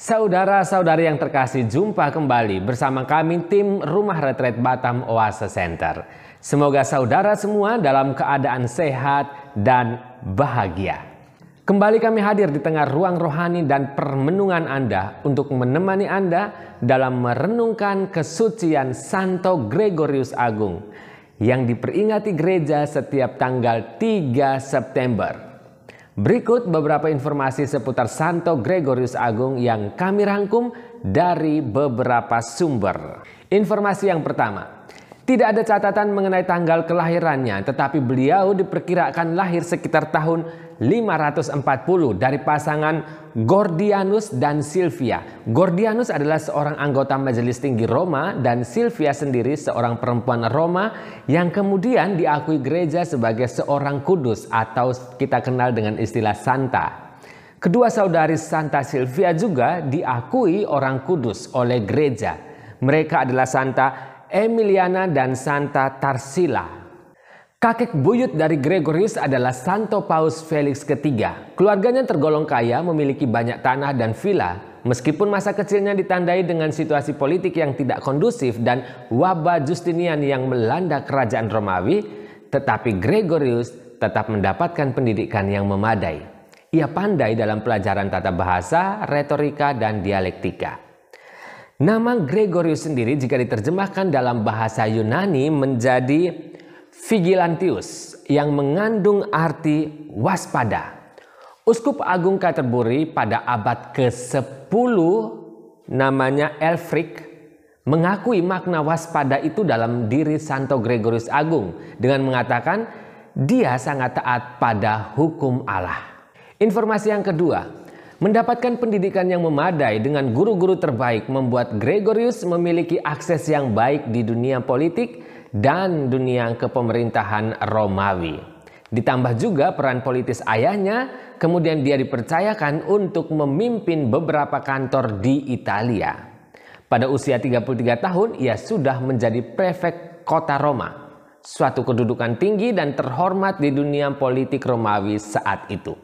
Saudara-saudari yang terkasih, jumpa kembali bersama kami tim Rumah Retreat Batam Oase Center. Semoga saudara semua dalam keadaan sehat dan bahagia. Kembali kami hadir di tengah ruang rohani dan permenungan Anda untuk menemani Anda dalam merenungkan kesucian Santo Gregorius Agung yang diperingati gereja setiap tanggal 3 September. Berikut beberapa informasi seputar Santo Gregorius Agung yang kami rangkum dari beberapa sumber. Informasi yang pertama, tidak ada catatan mengenai tanggal kelahirannya, tetapi beliau diperkirakan lahir sekitar tahun 540 dari pasangan Gordianus dan Silvia. Gordianus adalah seorang anggota Majelis Tinggi Roma dan Silvia sendiri seorang perempuan Roma yang kemudian diakui gereja sebagai seorang kudus atau kita kenal dengan istilah santa. Kedua saudari Santa Silvia juga diakui orang kudus oleh gereja. Mereka adalah Santa Emiliana dan Santa Tarsila. Kakek buyut dari Gregorius adalah Santo Paus Felix III. Keluarganya tergolong kaya, memiliki banyak tanah dan villa. Meskipun masa kecilnya ditandai dengan situasi politik yang tidak kondusif dan wabah Justinian yang melanda kerajaan Romawi, tetapi Gregorius tetap mendapatkan pendidikan yang memadai. Ia pandai dalam pelajaran tata bahasa, retorika, dan dialektika. Nama Gregorius sendiri jika diterjemahkan dalam bahasa Yunani menjadi Vigilantius yang mengandung arti waspada. Uskup Agung Canterbury pada abad ke-10 namanya Elfric mengakui makna waspada itu dalam diri Santo Gregorius Agung dengan mengatakan dia sangat taat pada hukum Allah. Informasi yang kedua, mendapatkan pendidikan yang memadai dengan guru-guru terbaik membuat Gregorius memiliki akses yang baik di dunia politik dan dunia kepemerintahan Romawi. Ditambah juga peran politis ayahnya, kemudian dia dipercayakan untuk memimpin beberapa kantor di Italia. Pada usia 33 tahun, ia sudah menjadi prefek kota Roma, suatu kedudukan tinggi dan terhormat di dunia politik Romawi saat itu.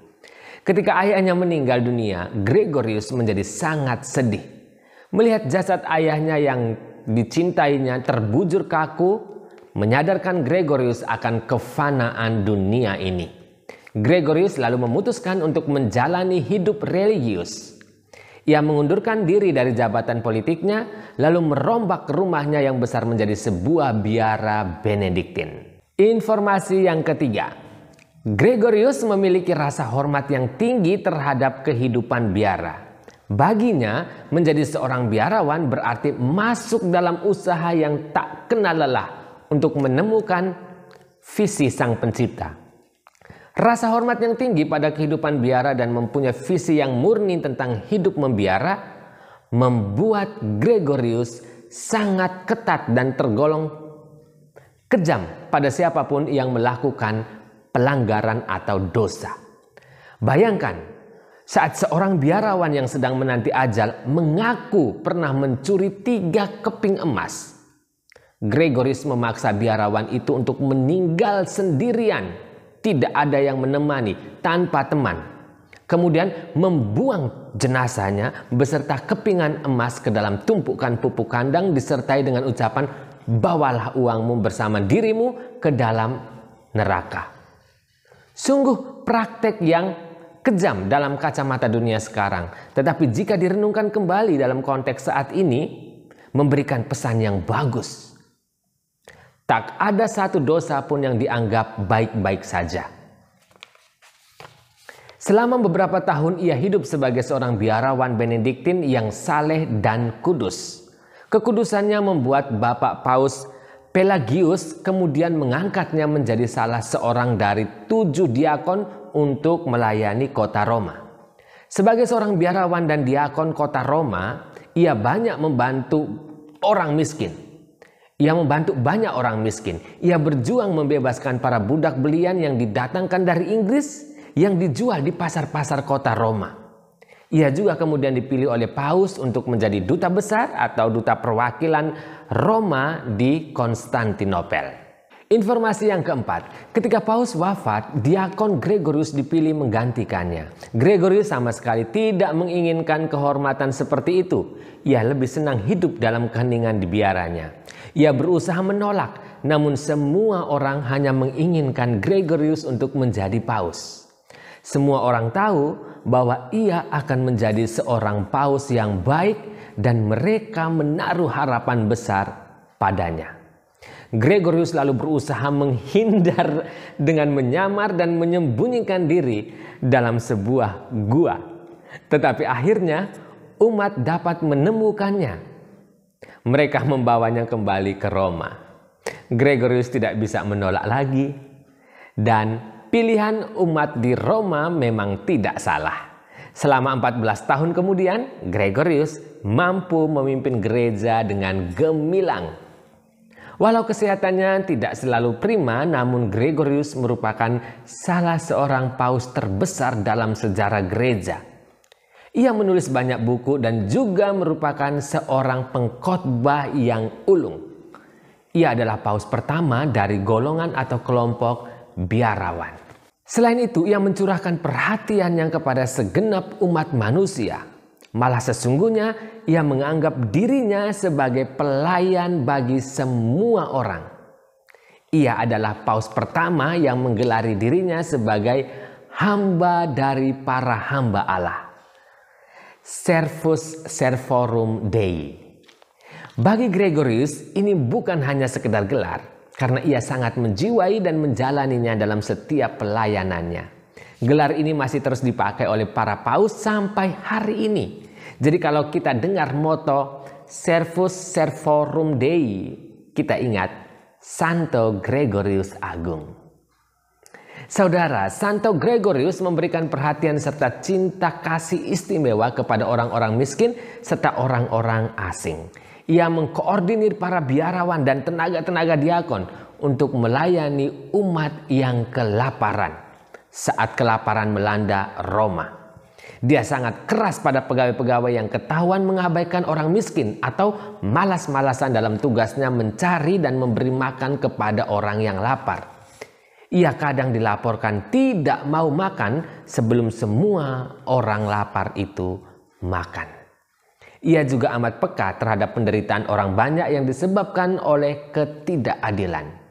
Ketika ayahnya meninggal dunia, Gregorius menjadi sangat sedih. Melihat jasad ayahnya yang dicintainya terbujur kaku, menyadarkan Gregorius akan kefanaan dunia ini. Gregorius lalu memutuskan untuk menjalani hidup religius. Ia mengundurkan diri dari jabatan politiknya, lalu merombak rumahnya yang besar menjadi sebuah biara Benediktin. Informasi yang ketiga, Gregorius memiliki rasa hormat yang tinggi terhadap kehidupan biara. Baginya, menjadi seorang biarawan berarti masuk dalam usaha yang tak kenal lelah untuk menemukan visi Sang Pencipta. Rasa hormat yang tinggi pada kehidupan biara dan mempunyai visi yang murni tentang hidup membiara membuat Gregorius sangat ketat dan tergolong kejam pada siapapun yang melakukan pelanggaran atau dosa. Bayangkan, saat seorang biarawan yang sedang menanti ajal mengaku pernah mencuri 3 keping emas, Gregorius memaksa biarawan itu untuk meninggal sendirian, tidak ada yang menemani, tanpa teman. Kemudian membuang jenazahnya beserta kepingan emas ke dalam tumpukan pupuk kandang disertai dengan ucapan, "Bawalah uangmu bersama dirimu ke dalam neraka." Sungguh praktek yang kejam dalam kacamata dunia sekarang. Tetapi jika direnungkan kembali dalam konteks saat ini, memberikan pesan yang bagus. Tak ada satu dosa pun yang dianggap baik-baik saja. Selama beberapa tahun ia hidup sebagai seorang biarawan Benediktin yang saleh dan kudus. Kekudusannya membuat Bapak Paus Pelagius kemudian mengangkatnya menjadi salah seorang dari 7 diakon untuk melayani kota Roma. Sebagai seorang biarawan dan diakon kota Roma, ia banyak membantu orang miskin. Ia membantu banyak orang miskin. Ia berjuang membebaskan para budak belian yang didatangkan dari Inggris yang dijual di pasar-pasar kota Roma. Ia juga kemudian dipilih oleh Paus untuk menjadi duta besar atau duta perwakilan Roma di Konstantinopel. Informasi yang keempat, ketika Paus wafat, Diakon Gregorius dipilih menggantikannya. Gregorius sama sekali tidak menginginkan kehormatan seperti itu. Ia lebih senang hidup dalam keheningan di biaranya. Ia berusaha menolak, namun semua orang hanya menginginkan Gregorius untuk menjadi Paus. Semua orang tahu bahwa ia akan menjadi seorang Paus yang baik dan mereka menaruh harapan besar padanya. Gregorius lalu berusaha menghindar dengan menyamar dan menyembunyikan diri dalam sebuah gua. Tetapi akhirnya umat dapat menemukannya. Mereka membawanya kembali ke Roma. Gregorius tidak bisa menolak lagi. Dan pilihan umat di Roma memang tidak salah. Selama 14 tahun kemudian, Gregorius mampu memimpin gereja dengan gemilang. Walau kesehatannya tidak selalu prima, namun Gregorius merupakan salah seorang paus terbesar dalam sejarah gereja. Ia menulis banyak buku dan juga merupakan seorang pengkhotbah yang ulung. Ia adalah paus pertama dari golongan atau kelompok biarawan. Selain itu, ia mencurahkan perhatiannya kepada segenap umat manusia. Malah sesungguhnya ia menganggap dirinya sebagai pelayan bagi semua orang. Ia adalah paus pertama yang menggelari dirinya sebagai hamba dari para hamba Allah. Servus Servorum Dei. Bagi Gregorius ini bukan hanya sekedar gelar, karena ia sangat menjiwai dan menjalaninya dalam setiap pelayanannya. Gelar ini masih terus dipakai oleh para paus sampai hari ini. Jadi kalau kita dengar moto Servus Servorum Dei, kita ingat Santo Gregorius Agung. Saudara, Santo Gregorius memberikan perhatian serta cinta kasih istimewa kepada orang-orang miskin serta orang-orang asing. Ia mengkoordinir para biarawan dan tenaga-tenaga diakon untuk melayani umat yang kelaparan saat kelaparan melanda Roma. Dia sangat keras pada pegawai-pegawai yang ketahuan mengabaikan orang miskin atau malas-malasan dalam tugasnya mencari dan memberi makan kepada orang yang lapar. Ia kadang dilaporkan tidak mau makan sebelum semua orang lapar itu makan. Ia juga amat peka terhadap penderitaan orang banyak yang disebabkan oleh ketidakadilan.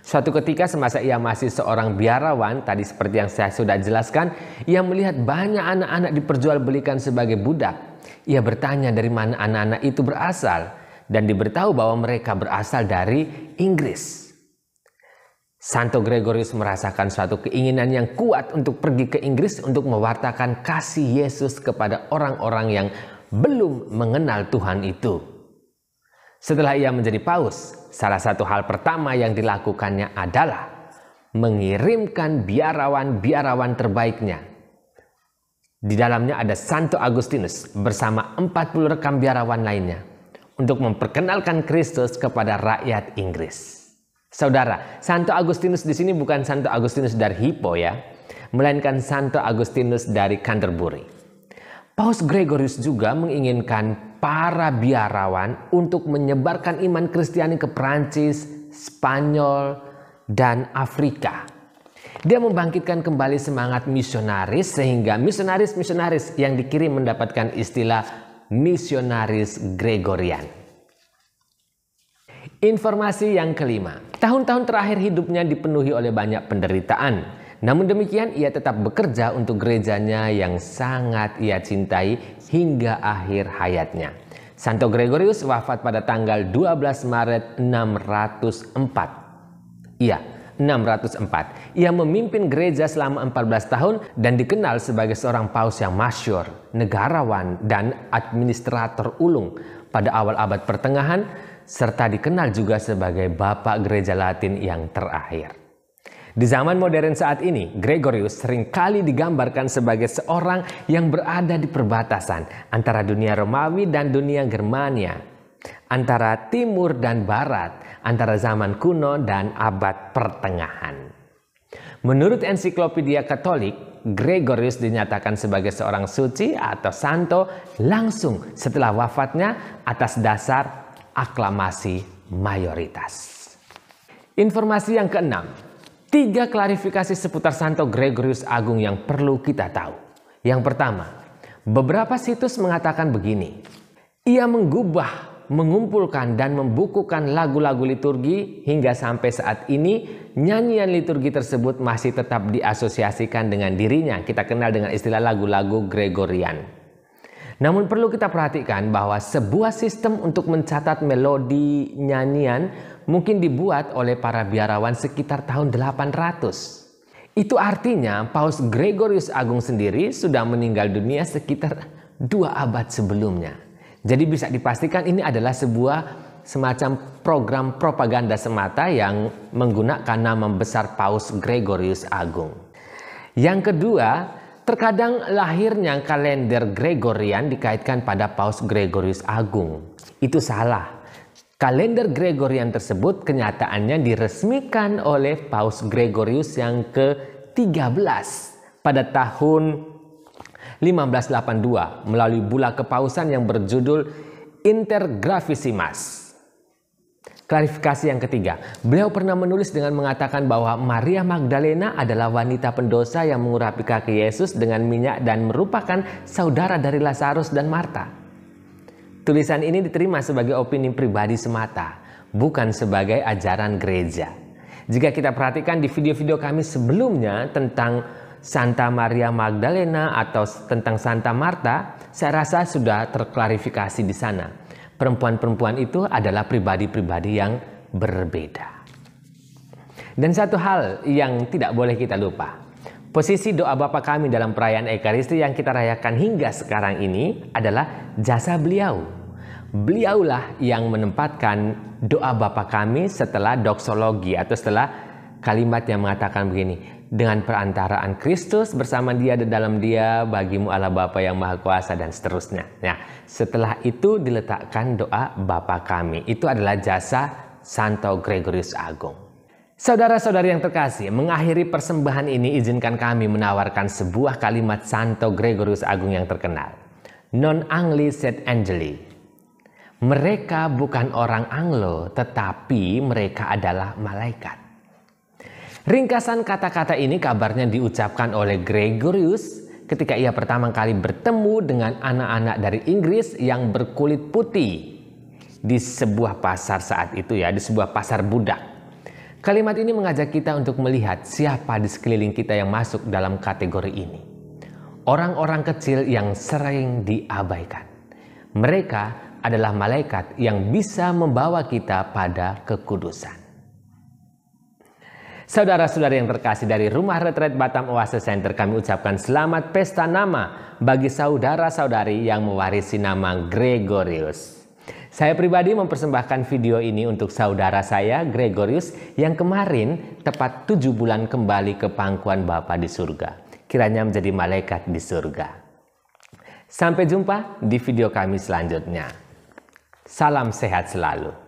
Suatu ketika semasa ia masih seorang biarawan, tadi seperti yang saya sudah jelaskan, ia melihat banyak anak-anak diperjualbelikan sebagai budak. Ia bertanya dari mana anak-anak itu berasal dan diberitahu bahwa mereka berasal dari Inggris. Santo Gregorius merasakan suatu keinginan yang kuat untuk pergi ke Inggris untuk mewartakan kasih Yesus kepada orang-orang yang belum mengenal Tuhan itu. Setelah ia menjadi paus, salah satu hal pertama yang dilakukannya adalah mengirimkan biarawan-biarawan terbaiknya. Di dalamnya ada Santo Agustinus bersama 40 rekan biarawan lainnya untuk memperkenalkan Kristus kepada rakyat Inggris. Saudara, Santo Agustinus di sini bukan Santo Agustinus dari Hippo ya, melainkan Santo Agustinus dari Canterbury. Paus Gregorius juga menginginkan para biarawan untuk menyebarkan iman Kristiani ke Prancis, Spanyol, dan Afrika. Dia membangkitkan kembali semangat misionaris sehingga misionaris-misionaris yang dikirim mendapatkan istilah misionaris Gregorian. Informasi yang kelima, tahun-tahun terakhir hidupnya dipenuhi oleh banyak penderitaan. Namun demikian ia tetap bekerja untuk gerejanya yang sangat ia cintai hingga akhir hayatnya. Santo Gregorius wafat pada tanggal 12 Maret 604. Iya, 604. Ia memimpin gereja selama 14 tahun dan dikenal sebagai seorang paus yang masyhur, negarawan, dan administrator ulung pada awal abad pertengahan, serta dikenal juga sebagai Bapak Gereja Latin yang terakhir. Di zaman modern saat ini, Gregorius seringkali digambarkan sebagai seorang yang berada di perbatasan antara dunia Romawi dan dunia Germania, antara timur dan barat, antara zaman kuno dan abad pertengahan. Menurut ensiklopedia Katolik, Gregorius dinyatakan sebagai seorang suci atau santo langsung setelah wafatnya atas dasar aklamasi mayoritas. Informasi yang keenam, 3 klarifikasi seputar Santo Gregorius Agung yang perlu kita tahu. Yang pertama, beberapa situs mengatakan begini, ia menggubah, mengumpulkan dan membukukan lagu-lagu liturgi hingga sampai saat ini nyanyian liturgi tersebut masih tetap diasosiasikan dengan dirinya. Kita kenal dengan istilah lagu-lagu Gregorian. Namun perlu kita perhatikan bahwa sebuah sistem untuk mencatat melodi nyanyian mungkin dibuat oleh para biarawan sekitar tahun 800. Itu artinya Paus Gregorius Agung sendiri sudah meninggal dunia sekitar 2 abad sebelumnya. Jadi bisa dipastikan ini adalah sebuah semacam program propaganda semata yang menggunakan nama besar Paus Gregorius Agung. Yang kedua, terkadang lahirnya kalender Gregorian dikaitkan pada Paus Gregorius Agung. Itu salah. Kalender Gregorian tersebut kenyataannya diresmikan oleh Paus Gregorius yang ke-13 pada tahun 1582 melalui bula kepausan yang berjudul Intergravissimas. Klarifikasi yang ketiga, beliau pernah menulis dengan mengatakan bahwa Maria Magdalena adalah wanita pendosa yang mengurapi kaki Yesus dengan minyak dan merupakan saudara dari Lazarus dan Marta. Tulisan ini diterima sebagai opini pribadi semata, bukan sebagai ajaran gereja. Jika kita perhatikan di video-video kami sebelumnya tentang Santa Maria Magdalena atau tentang Santa Marta, saya rasa sudah terklarifikasi di sana. Perempuan-perempuan itu adalah pribadi-pribadi yang berbeda. Dan satu hal yang tidak boleh kita lupa, posisi doa Bapa kami dalam perayaan Ekaristi yang kita rayakan hingga sekarang ini adalah jasa beliau. Beliaulah yang menempatkan doa Bapa kami setelah doksologi atau setelah kalimat yang mengatakan begini, dengan perantaraan Kristus bersama dia dan dalam dia bagimu Allah Bapa yang Maha Kuasa dan seterusnya. Nah, setelah itu diletakkan doa Bapa kami. Itu adalah jasa Santo Gregorius Agung. Saudara-saudari yang terkasih, mengakhiri persembahan ini izinkan kami menawarkan sebuah kalimat Santo Gregorius Agung yang terkenal. Non angli sed angeli. Mereka bukan orang Anglo, tetapi mereka adalah malaikat. Ringkasan kata-kata ini kabarnya diucapkan oleh Gregorius ketika ia pertama kali bertemu dengan anak-anak dari Inggris yang berkulit putih di sebuah pasar saat itu ya, di sebuah pasar budak. Kalimat ini mengajak kita untuk melihat siapa di sekeliling kita yang masuk dalam kategori ini. Orang-orang kecil yang sering diabaikan. Mereka adalah malaikat yang bisa membawa kita pada kekudusan. Saudara-saudari yang terkasih, dari Rumah Retret Batam Oase Center kami ucapkan selamat pesta nama bagi saudara-saudari yang mewarisi nama Gregorius. Saya pribadi mempersembahkan video ini untuk saudara saya Gregorius yang kemarin tepat 7 bulan kembali ke pangkuan Bapa di surga. Kiranya menjadi malaikat di surga. Sampai jumpa di video kami selanjutnya. Salam sehat selalu.